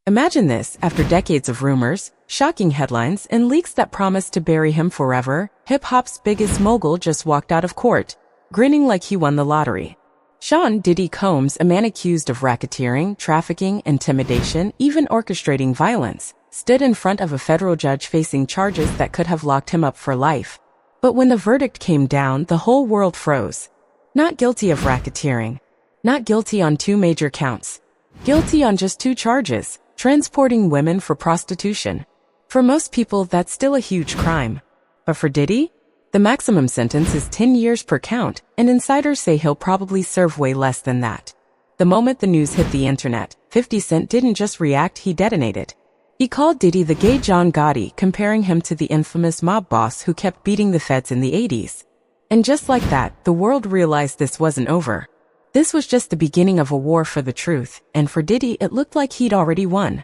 Imagine this, after decades of rumors, shocking headlines, and leaks that promised to bury him forever, hip-hop's biggest mogul just walked out of court, grinning like he won the lottery. Sean "Diddy" Combs, a man accused of racketeering, trafficking, intimidation, even orchestrating violence, stood in front of a federal judge facing charges that could have locked him up for life. But when the verdict came down, the whole world froze. Not guilty of racketeering. Not guilty on 2 major counts. Guilty on just 2 charges: transporting women for prostitution. For most people, that's still a huge crime. But for Diddy, the maximum sentence is 10 years per count, and insiders say he'll probably serve way less than that. The moment the news hit the internet, 50 Cent didn't just react, he detonated. He called Diddy the gay John Gotti, comparing him to the infamous mob boss who kept beating the feds in the 80s. And just like that, the world realized this wasn't over. This was just the beginning of a war for the truth, and for Diddy it looked like he'd already won.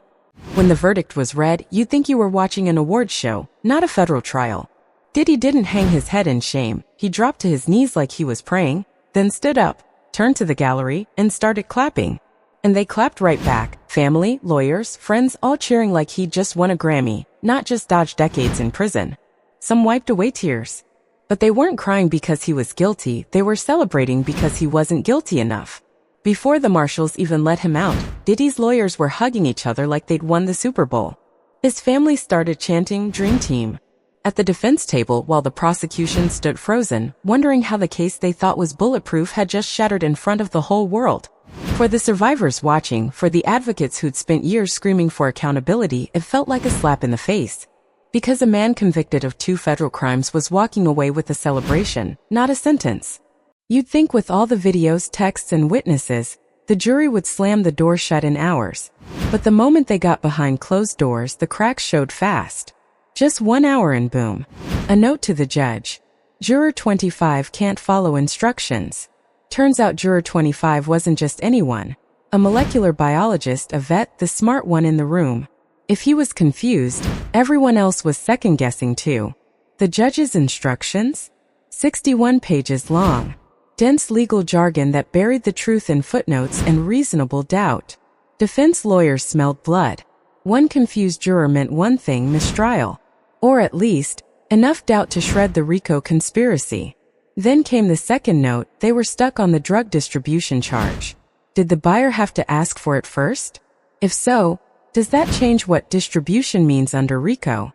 When the verdict was read, you'd think you were watching an awards show, not a federal trial. Diddy didn't hang his head in shame. He dropped to his knees like he was praying, then stood up, turned to the gallery, and started clapping. And they clapped right back, family, lawyers, friends, all cheering like he'd just won a Grammy, not just dodged decades in prison. Some wiped away tears. But they weren't crying because he was guilty, they were celebrating because he wasn't guilty enough. Before the marshals even let him out, Diddy's lawyers were hugging each other like they'd won the Super Bowl. His family started chanting "Dream Team" at the defense table while the prosecution stood frozen, wondering how the case they thought was bulletproof had just shattered in front of the whole world. For the survivors watching, for the advocates who'd spent years screaming for accountability, it felt like a slap in the face. Because a man convicted of 2 federal crimes was walking away with a celebration, not a sentence. You'd think with all the videos, texts, and witnesses, the jury would slam the door shut in hours. But the moment they got behind closed doors, the cracks showed fast. Just 1 hour and boom. A note to the judge. Juror 25 can't follow instructions. Turns out Juror 25 wasn't just anyone. A molecular biologist, a vet, the smart one in the room. If he was confused, everyone else was second-guessing too. The judge's instructions? 61 pages long. Dense legal jargon that buried the truth in footnotes and reasonable doubt. Defense lawyers smelled blood. One confused juror meant one thing: mistrial. Or at least, enough doubt to shred the RICO conspiracy. Then came the second note: they were stuck on the drug distribution charge. Did the buyer have to ask for it first? If so, does that change what distribution means under RICO?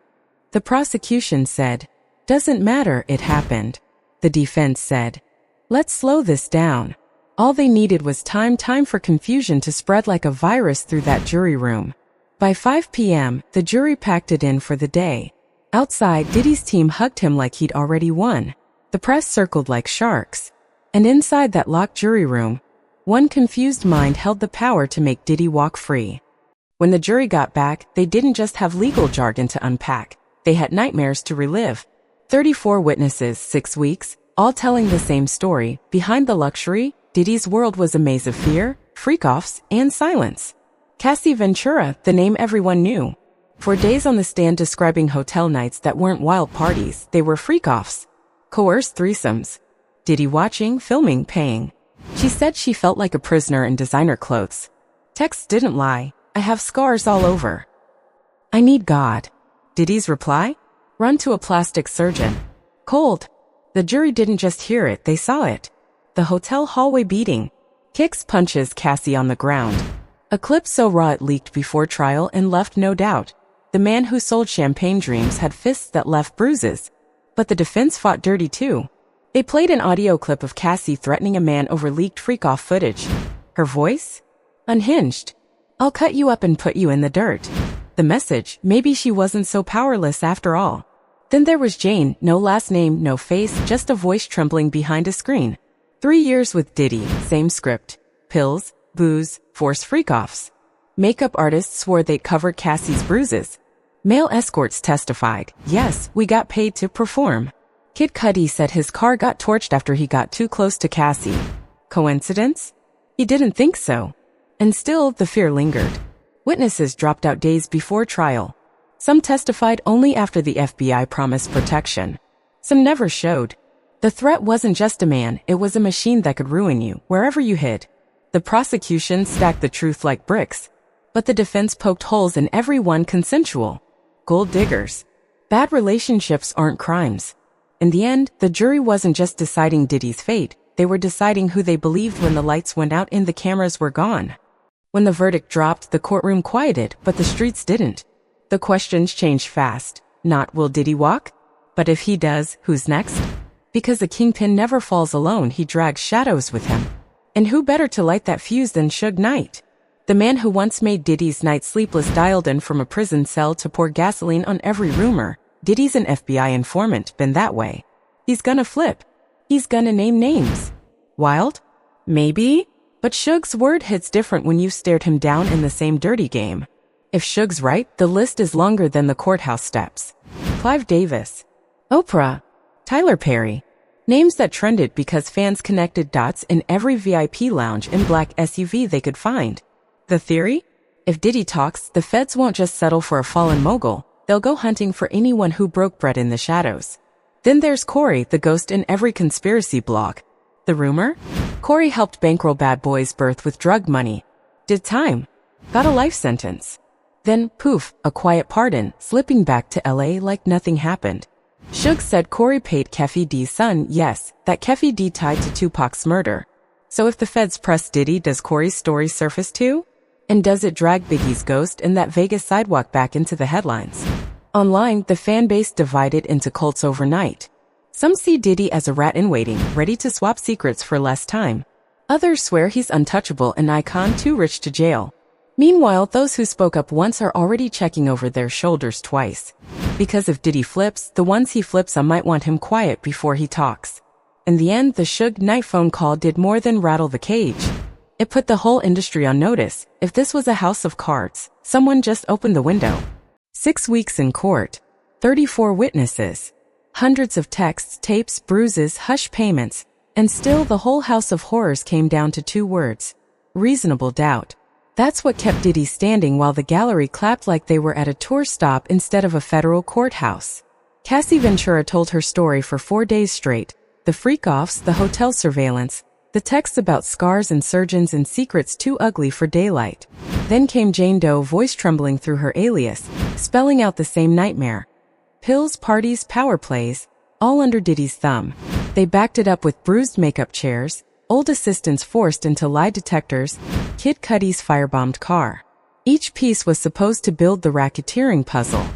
The prosecution said, "Doesn't matter, it happened." The defense said, "Let's slow this down." All they needed was time for confusion to spread like a virus through that jury room. By 5 p.m., the jury packed it in for the day. Outside, Diddy's team hugged him like he'd already won. The press circled like sharks. And inside that locked jury room, one confused mind held the power to make Diddy walk free. When the jury got back, they didn't just have legal jargon to unpack. They had nightmares to relive. 34 witnesses, 6 weeks, all telling the same story. Behind the luxury, Diddy's world was a maze of fear, freak-offs, and silence. Cassie Ventura, the name everyone knew. For days on the stand describing hotel nights that weren't wild parties, they were freak-offs. Coerced threesomes. Diddy watching, filming, paying. She said she felt like a prisoner in designer clothes. Texts didn't lie. "I have scars all over. I need God." Diddy's reply? "Run to a plastic surgeon." Cold. The jury didn't just hear it, they saw it. The hotel hallway beating. Kicks, punches, Cassie on the ground. A clip so raw it leaked before trial and left no doubt. The man who sold champagne dreams had fists that left bruises. But the defense fought dirty too. They played an audio clip of Cassie threatening a man over leaked freak-off footage. Her voice? Unhinged. "I'll cut you up and put you in the dirt." The message: maybe she wasn't so powerless after all. Then there was Jane, no last name, no face, just a voice trembling behind a screen. 3 years with Diddy, same script. Pills, booze, forced freak-offs. Makeup artists swore they'd covered Cassie's bruises. Male escorts testified, "Yes, we got paid to perform." Kid Cudi said his car got torched after he got too close to Cassie. Coincidence? He didn't think so. And still, the fear lingered. Witnesses dropped out days before trial. Some testified only after the FBI promised protection. Some never showed. The threat wasn't just a man, it was a machine that could ruin you, wherever you hid. The prosecution stacked the truth like bricks. But the defense poked holes in every one consensual. Gold diggers. Bad relationships aren't crimes. In the end, the jury wasn't just deciding Diddy's fate, they were deciding who they believed when the lights went out and the cameras were gone. When the verdict dropped, the courtroom quieted, but the streets didn't. The questions changed fast. Not will Diddy walk? But if he does, who's next? Because a kingpin never falls alone, he drags shadows with him. And who better to light that fuse than Suge Knight? The man who once made Diddy's night sleepless dialed in from a prison cell to pour gasoline on every rumor. Diddy's an FBI informant, been that way. He's gonna flip. He's gonna name names. Wild? Maybe? But Suge's word hits different when you've stared him down in the same dirty game. If Suge's right, the list is longer than the courthouse steps. Clive Davis. Oprah. Tyler Perry. Names that trended because fans connected dots in every VIP lounge and black SUV they could find. The theory? If Diddy talks, the feds won't just settle for a fallen mogul, they'll go hunting for anyone who broke bread in the shadows. Then there's Corey, the ghost in every conspiracy blog. The rumor? Corey helped bankroll Bad Boy's birth with drug money. Did time. Got a life sentence. Then, poof, a quiet pardon, slipping back to LA like nothing happened. Suge said Corey paid Keffe D's son, yes, that Keffe D tied to Tupac's murder. So if the feds press Diddy, does Corey's story surface too? And does it drag Biggie's ghost and that Vegas sidewalk back into the headlines? Online, the fan base divided into cults overnight. Some see Diddy as a rat in waiting, ready to swap secrets for less time. Others swear he's untouchable, an icon too rich to jail. Meanwhile, those who spoke up once are already checking over their shoulders twice. Because if Diddy flips, the ones he flips on might want him quiet before he talks. In the end, the Suge Knight phone call did more than rattle the cage. It put the whole industry on notice. If this was a house of cards, someone just opened the window. 6 weeks in court. 34 witnesses. Hundreds of texts, tapes, bruises, hush payments. And still the whole house of horrors came down to 2 words. Reasonable doubt. That's what kept Diddy standing while the gallery clapped like they were at a tour stop instead of a federal courthouse. Cassie Ventura told her story for 4 days straight. The freak-offs, the hotel surveillance, the texts about scars and surgeons and secrets too ugly for daylight. Then came Jane Doe, voice trembling through her alias, spelling out the same nightmare. Pills, parties, power plays, all under Diddy's thumb. They backed it up with bruised makeup chairs, old assistants forced into lie detectors, Kid Cudi's firebombed car. Each piece was supposed to build the racketeering puzzle.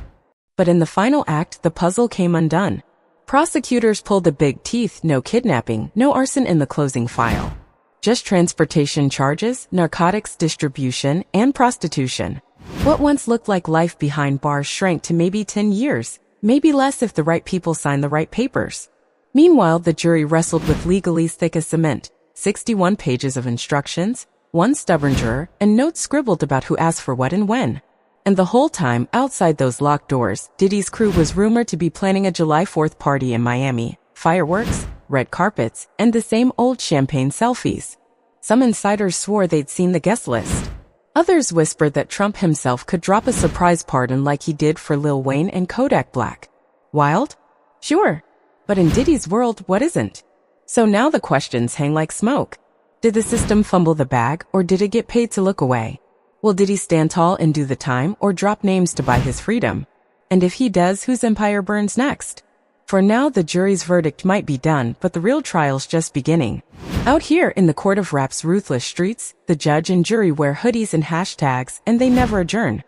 But in the final act, the puzzle came undone. Prosecutors pulled the big teeth, no kidnapping, no arson in the closing file. Just transportation charges, narcotics distribution, and prostitution. What once looked like life behind bars shrank to maybe 10 years, maybe less if the right people signed the right papers. Meanwhile, the jury wrestled with legalese thick as cement, 61 pages of instructions, 1 stubborn juror, and notes scribbled about who asked for what and when. And the whole time, outside those locked doors, Diddy's crew was rumored to be planning a July 4th party in Miami. Fireworks, red carpets, and the same old champagne selfies. Some insiders swore they'd seen the guest list. Others whispered that Trump himself could drop a surprise pardon like he did for Lil Wayne and Kodak Black. Wild? Sure. But in Diddy's world, what isn't? So now the questions hang like smoke. Did the system fumble the bag, or did it get paid to look away? Will Diddy stand tall and do the time, or drop names to buy his freedom? And if he does, whose empire burns next? For now, the jury's verdict might be done, but the real trial's just beginning. Out here in the court of rap's ruthless streets, the judge and jury wear hoodies and hashtags, and they never adjourn.